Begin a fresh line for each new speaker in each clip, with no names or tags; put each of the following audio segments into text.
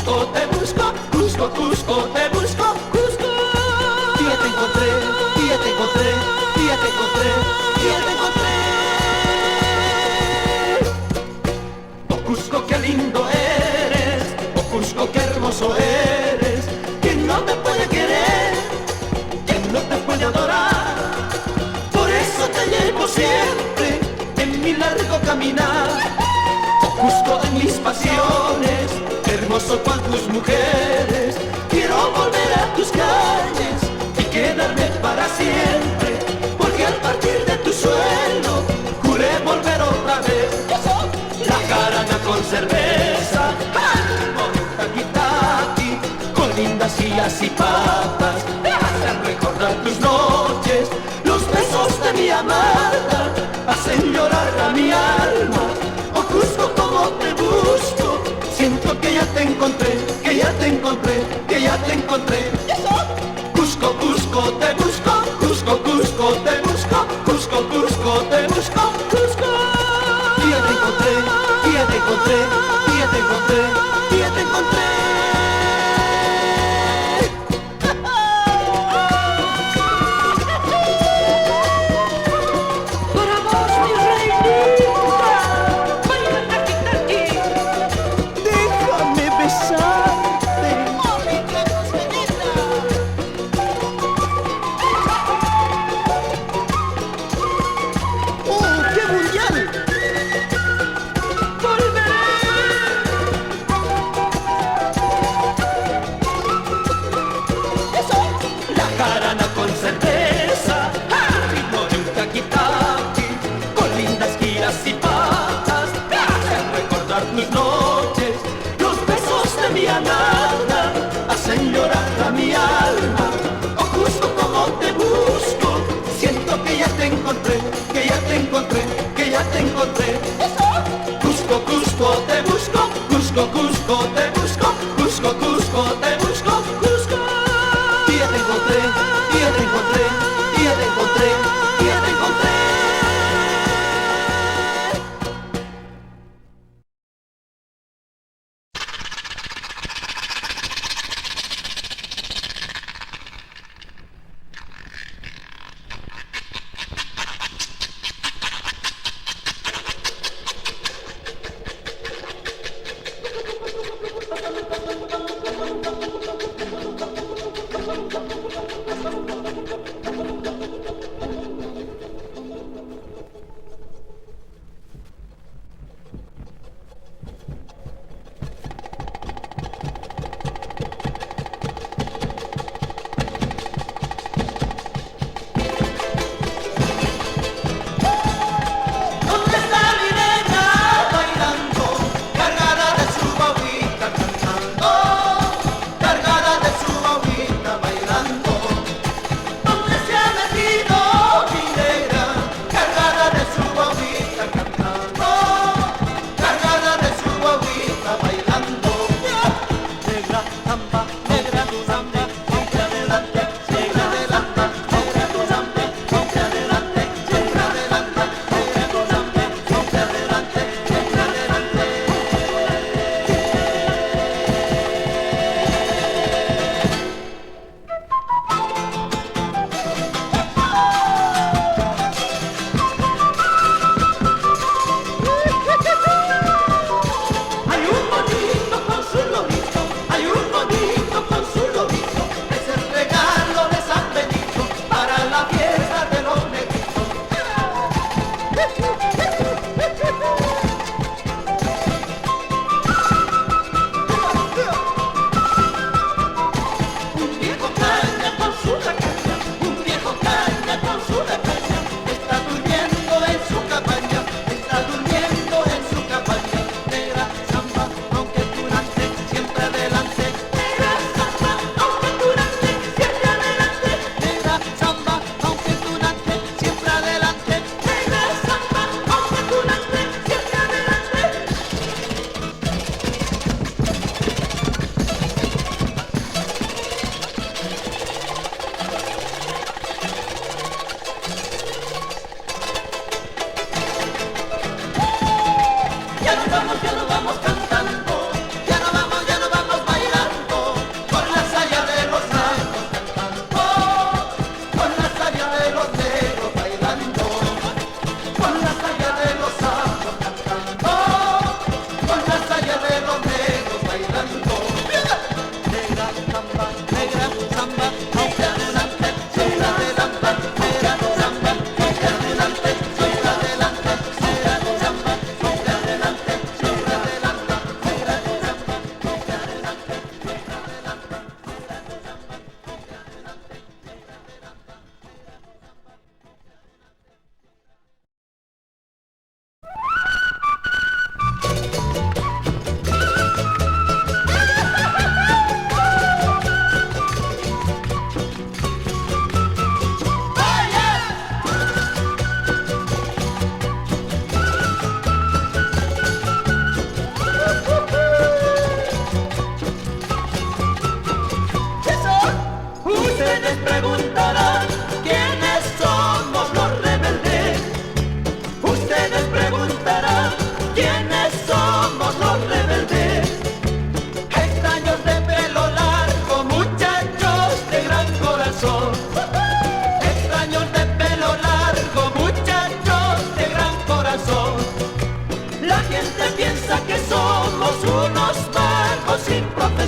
Cusco, te busco, Cusco, Cusco, te busco, Cusco. Y ya te encontré, y ya te encontré, y ya te encontré, y ya te encontré. Oh Cusco, qué lindo eres, oh Cusco, qué hermoso eres. ¿Quién no te puede querer? ¿Quién no te puede adorar? Por eso te llevo siempre en mi largo caminar. Oh Cusco, en mis pasiones, hermoso cual tus mujeres. Quiero volver a tus calles y quedarme para siempre, porque al partir de tu suelo juré volver otra vez. La jarana con cerveza, taquitaqui, con lindas sillas y patas, me hacen recordar tus noches. Los besos de mi amada hacen llorar a mi alma. Oh Cusco, como te busco, siento que ya te encontré, que ya te encontré, que ya te encontré. Cusco, Cusco, te busco, Cusco, Cusco, te busco, Cusco, Cusco, te busco, Cusco. Y ya te encontré, y ya te encontré, y ya te encontré, y ya te encontré.
Para vos, mi reinita, baila taqui-taqui.
Déjame besarte. ¡Oh, qué mundial! La jarana con cerveza, al ritmo de un taquitaqui, con lindas guías y patas, me hacen recordar tus noches. Los besos de mi amada hacen llorar a mi alma. Oh Cusco, como te busco, siento que ya te encontré, que ya te encontré, que ya te encontré. Cusco, Cusco, te busco, Cusco, Cusco, te busco, Cusco, Cusco, te busco, Cusco. Y ya te encontré, y ya te encontré.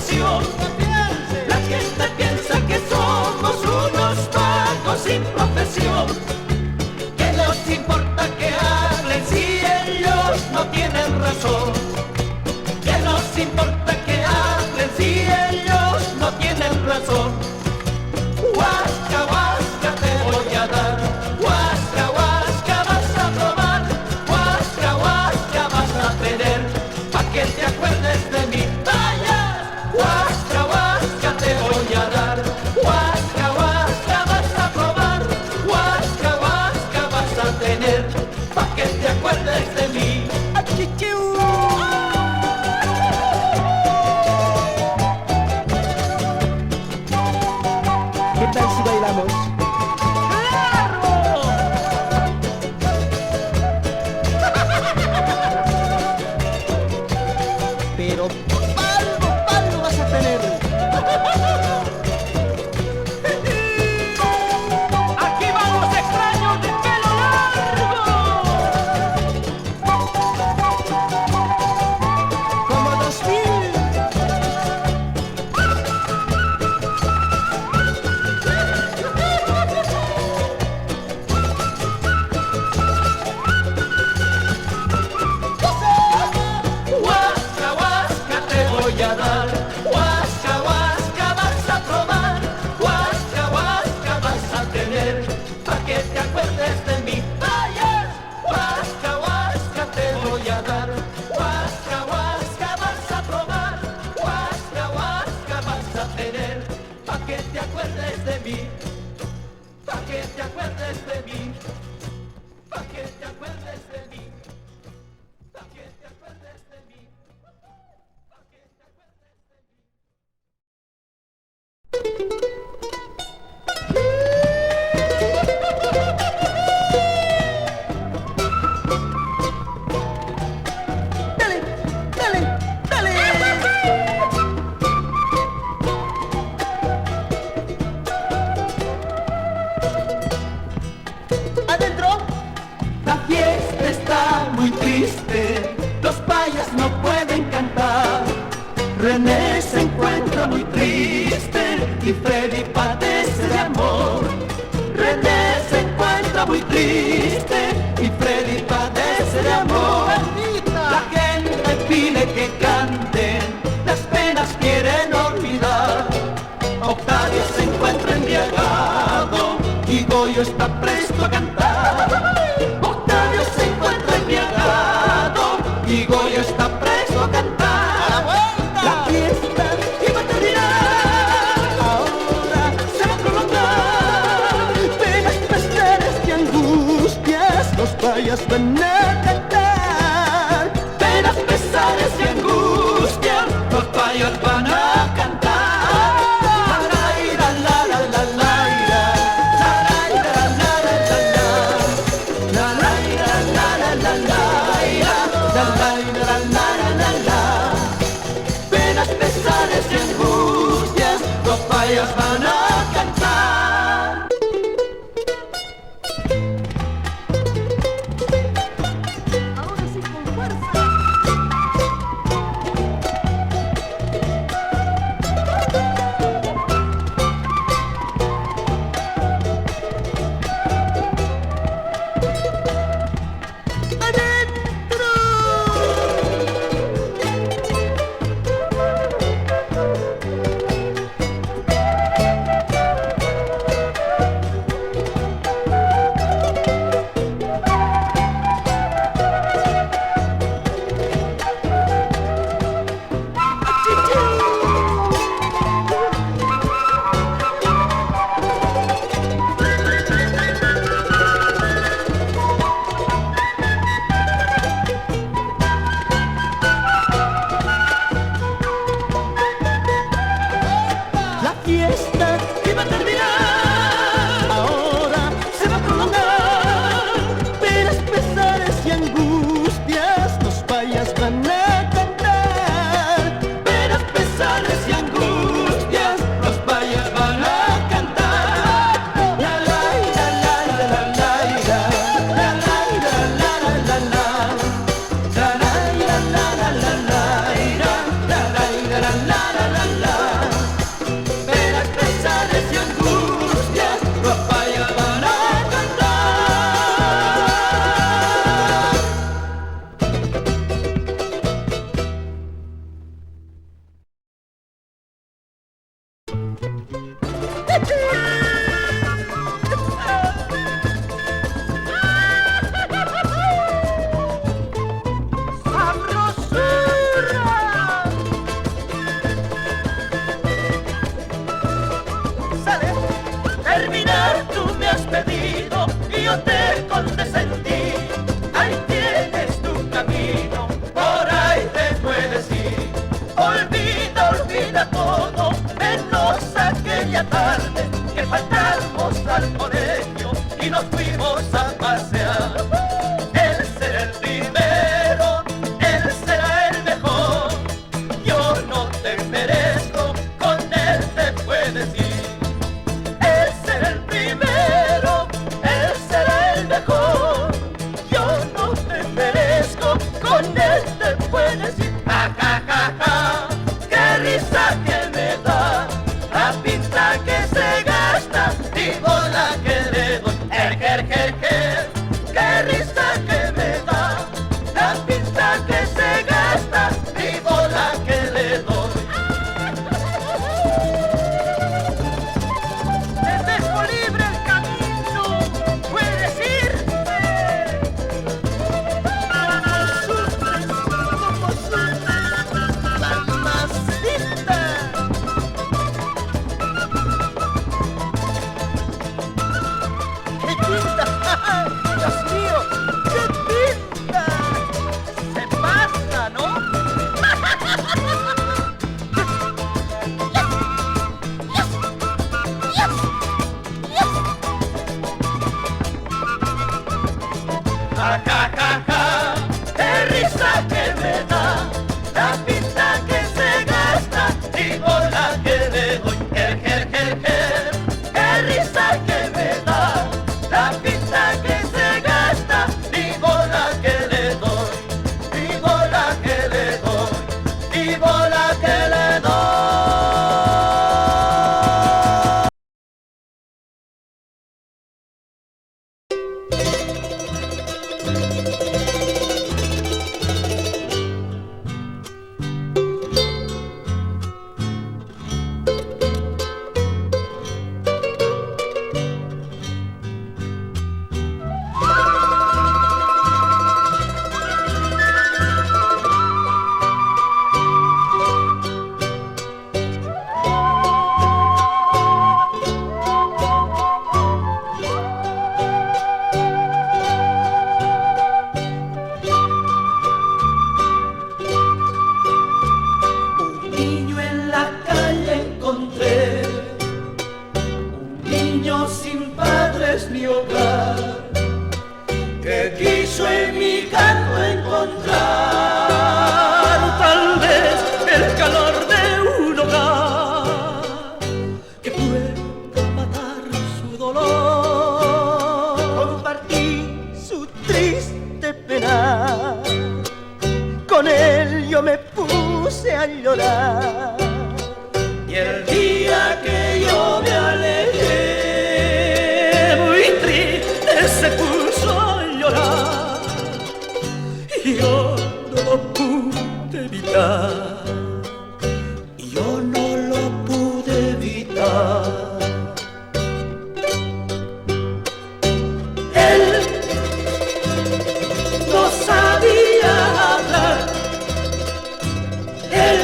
profesión. La gente piensa que somos unos vagos sin profesión. ¿Qué nos importa que hablen si ellos no tienen razón? ¿Qué nos importa que hablen si ellos no tienen razón? Huasca, huasca te voy a dar, huasca, huasca vas a probar, huasca, huasca vas a tener, pa' que te acuerdes de mí. ¡Vaya! Huasca, huasca te voy a dar, huasca, huasca vas a probar, huasca, huasca vas a tener, pa' que te acuerdes de mí.
¿Qué tal si bailamos? Pero palmo vas a tener.
Aquí vamos extraños de pelo largo.
Como 2000.
Huasca, huasca te voy a dar, huasca, huasca vas a probar, huasca, huasca vas a tener, pa' que te acuerdes de mí. ¡Vaya! Huasca, huasca te voy a dar, huasca, huasca vas a probar, huasca, huasca vas a tener, pa' que te acuerdes de mí, pa' que te acuerdes de mí, pa' que te acuerdes de mí, pa' que te acuerdes de mí.
Dale, dale, dale. Adentro.
La fiesta está muy triste, los payas no pueden cantar. René se encuentra muy triste y Freddy padece de amor. René se encuentra muy triste y Freddy padece de amor. La gente pide que canten, las penas quieren olvidar. Octavio se encuentra embriagado y Goyo está presto a cantar. Octavio se encuentra embriagado y Goyo está presto a cantar. La fiesta iba a terminar, ahora se va a prolongar.
Penas, pesares y angustias, los payas van a cantar.
Penas, pesares y angustias, los payas van a cantar. La, la, la, la, la, la, la, la, la, la, la, la, la, la, la, la, la, la. Penas, pesares y angustias, los payas van a cantar. nos fuimos a pasear. Él será el primero, él será el mejor. Yo no te merezco, con él te puedes ir. Él será el primero, él será el mejor. Yo no te merezco, con él te puedes ir. Ja, ja, ja, ja, qué risa que me da la pinta que se gasta y bola que le doy. Qué risa que me da la pinta que se gasta y bola que le doy.
Te dejo libre el camino, puedes irte.
Como sufres, mamacita. ¡Qué pinta! ¡Dios mío! ¡Qué pinta!
Se pasa, ¿no?
Ja, ja, ja, ja, qué risa que me da la pinta que se gasta y bola que le doy. Qué risa que me da la pinta que se gasta y bola que le doy, y bola que le doy, y bola que le doy. Un niño en la calle encontré, un niño sin padres ni hogar, que quiso en mi canto encontrar tal vez el calor de un hogar que pueda matar su dolor.
Compartí su triste pena, con él yo me puse a llorar.
Y el día que yo me alejé,
Muy triste se puso a llorar y yo no lo pude evitar.
y yo no lo pude evitar. Él no sabía hablar, él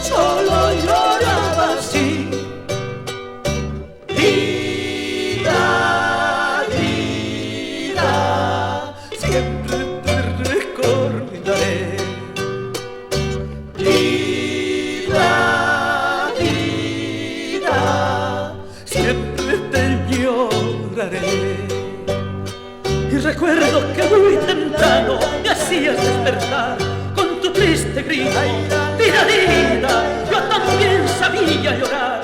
solo lloraba así. Vida, vida,
Siempre te recordaré.
vida, vida.
Siempre te lloraré. Y recuerdo que muy temprano me hacías despertar con tu triste grito. Vida, vida, yo también sabía llorar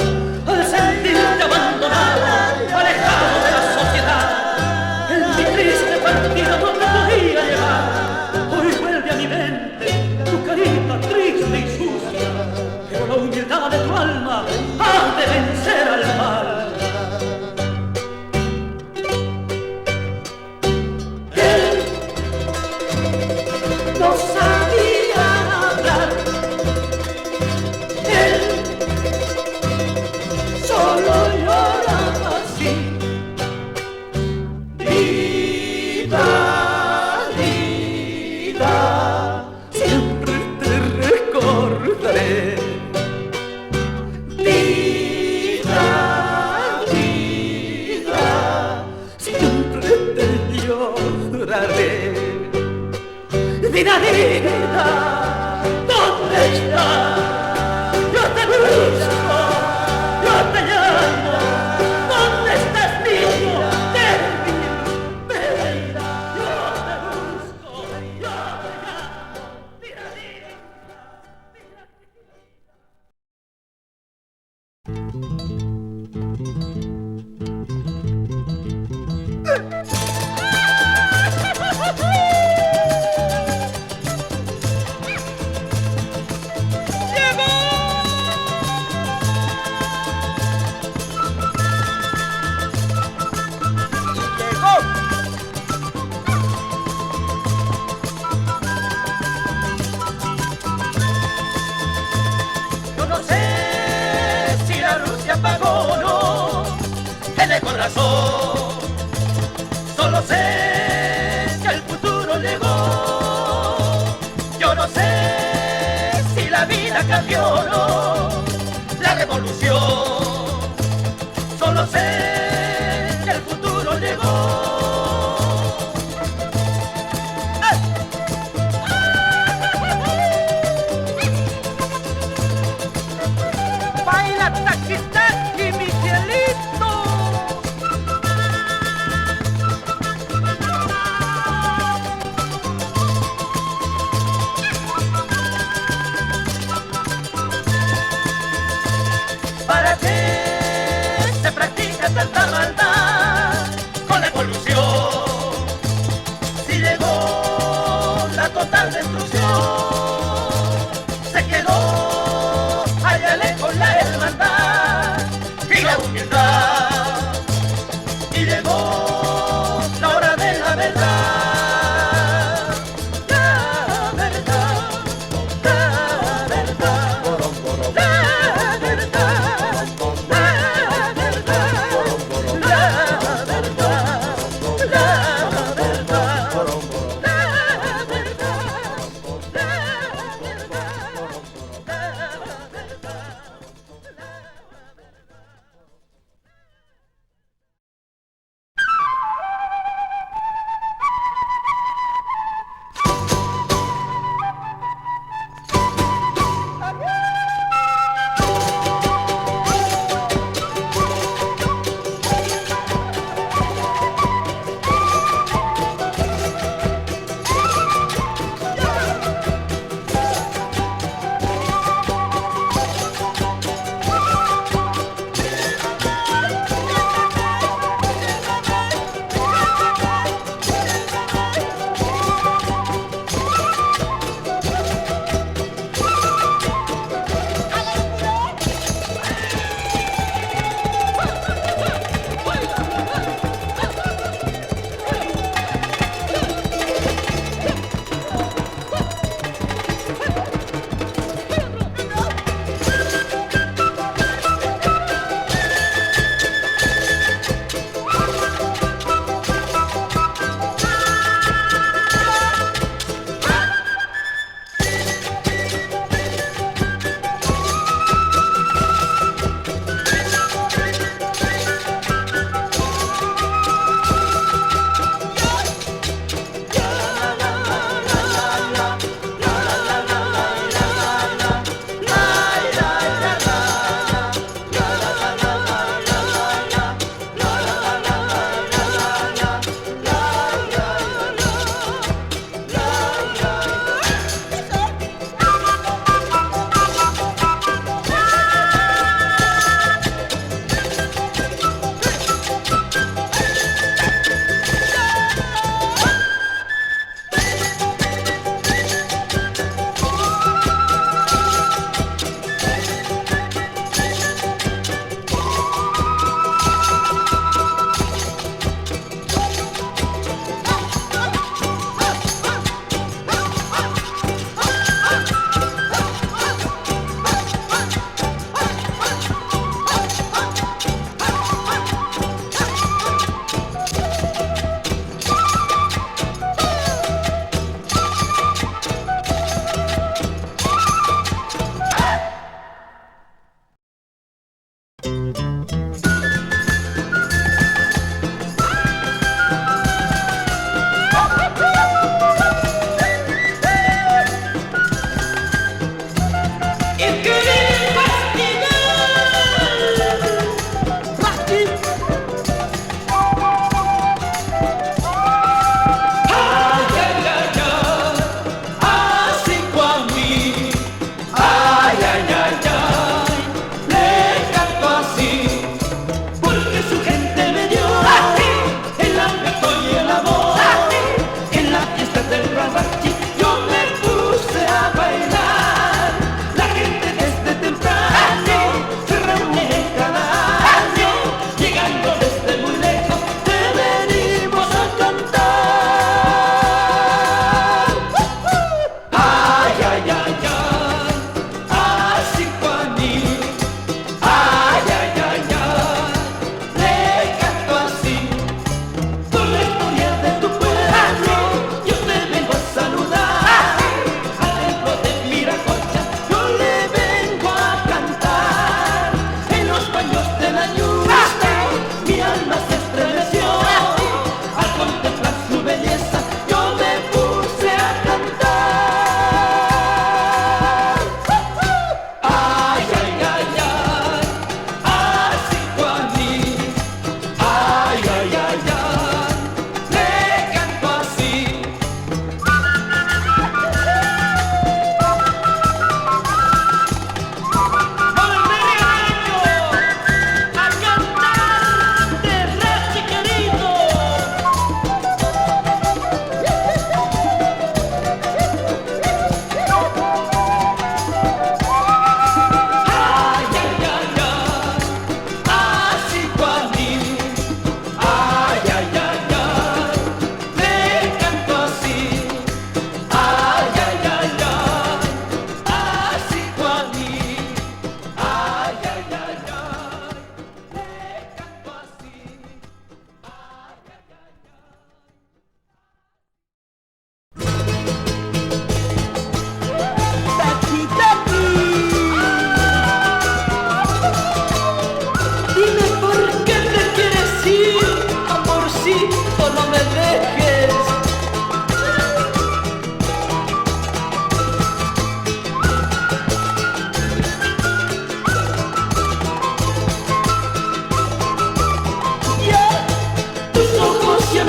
al sentirte abandonada, alejado de la sociedad. En mi triste partida no te podía llevar. Hoy vuelve a mi mente tu carita triste y sucia, pero la humildad de tu alma ha de vencer al mal.
No sabía hablar, él solo lloraba así. Vida, vida,
Siempre te recordaré.
vida, vida.
Siempre te lloraré. Vida, vida, ¿dónde estás? Yo te busco, yo te llamo. ¿Dónde estás, niña?
con razón. Solo sé que el futuro llegó. Yo no sé si la vida cambió o no. La revolución. Solo sé que el futuro llegó.
Baila taqui taqui, Miguelito.
¿Para qué se practica tanta maldad con la evolución? Si llegó la total destrucción, se quedó allá lejos la hermandad y la humildad. Y llegó la hora de la verdad, la verdad, la verdad, la verdad, la verdad, la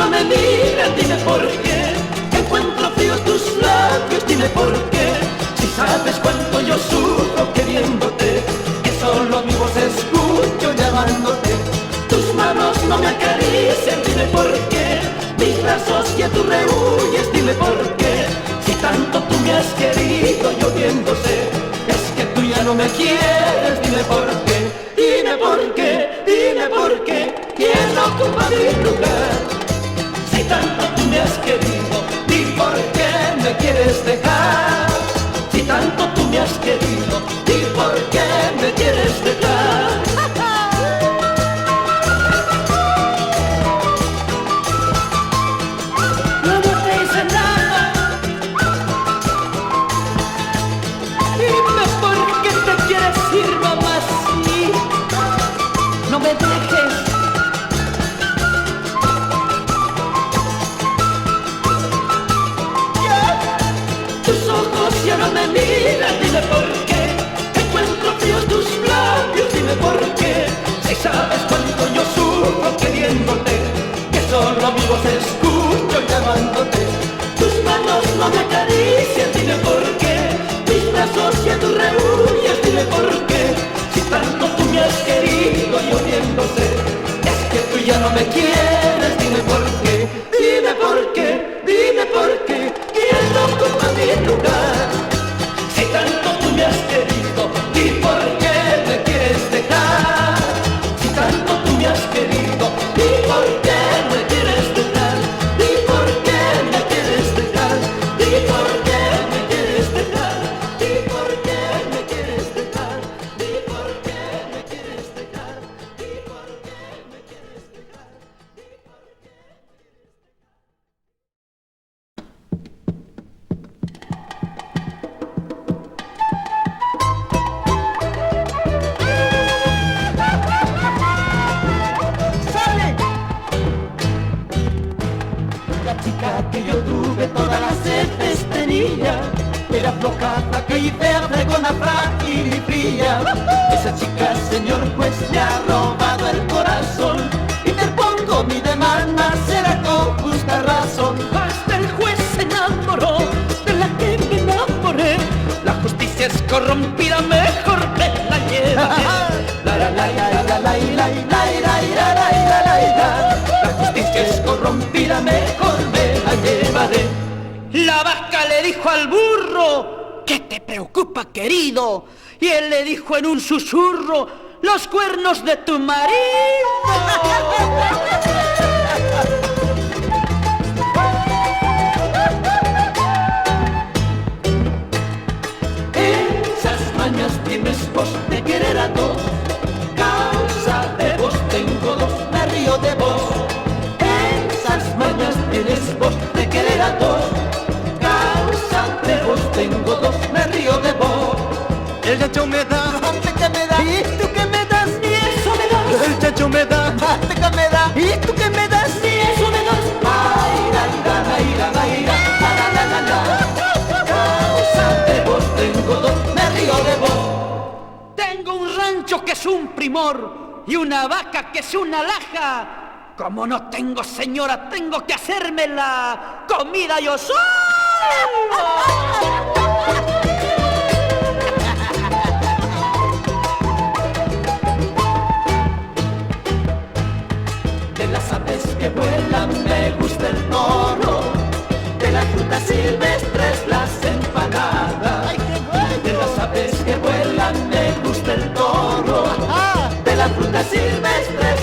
no me miras, dime por qué. Encuentro frío tus labios, dime por qué. Si sabes cuánto yo sufro queriéndote, que solo mi voz escucho llamándote. Tus manos no me acarician, dime por qué. Mis brazos ya tú rehuyes, dime por qué. Si tanto tú me has querido, yo bien sé, es que tú ya no me quieres, dime por qué. Dime por qué, dime por qué. ¿Quién ocupa mi lugar? Si tanto tú me has querido, di por qué me quieres dejar. Si tanto tú me has querido, di por qué me quieres dejar.
No te hice nada. Dime por qué te quieres ir, mamá, sí. No me dejes.
Tus ojos ya no me miran, dime por qué. Encuentro fríos tus labios, dime por qué. Si sabes cuánto yo sufro queriéndote, que solo mi voz escucho llamándote. Tus manos no me acarician, dime por qué. Mis brazos ya tú rehuyes, dime por qué. Si tanto tú me has querido, yo bien lo sé, es que tú ya no me quieres, dime por qué. Dime por qué, dime por qué. ¿Quién ocupa mi lugar? Si tanto tú me has querido, ¿y por qué me quieres dejar? Si tanto tú me has querido, ¿y por qué me quieres dejar? ¿Y por qué me quieres dejar? ¿Y por qué me quieres dejar? ¿Y por qué me quieres dejar? ¿Y por qué me quieres dejar? ¿Y por qué me quieres dejar?
¡Sale!
La chica que yo tuve todas las veces tenía, era flojata, que y fea, fregona, frágil y fría. Esa chica, señor juez, me ha robado el corazón. Interpongo mi demanda, será con justa razón.
Hasta el juez se enamoró de la que me enamoré. La justicia es corrompida, mejor me la llevaré.
La la la la la la la la la la la. La justicia es corrompida, mejor me la llevaré.
La vaca le dijo al burro: ¿qué te preocupa, querido? Y él le dijo en un susurro: los cuernos de tu marido.
Esas mañas tienes vos de querer a dos, causa de vos tengo dos, me río de vos. Esas mañas tienes vos de querer a dos, causa de vos tengo dos, me río de vos.
El chacho me da,
¿Qué me das?
¿y tú qué me das?
Ni eso me das.
El chacho me da,
¿Qué me das?
¿y tú qué me das?
Ni eso me das. Ay, la, la, la, la, la, la, la, la. Causa de vos tengo dos, me río de vos.
Tengo un rancho que es un primor y una vaca que es una alhaja. Como no tengo señora, tengo que hacerme la comida yo solo.
De las aves que vuelan me gusta el toro, de las frutas silvestres las empanadas. De las aves que vuelan me gusta el toro, de las frutas silvestres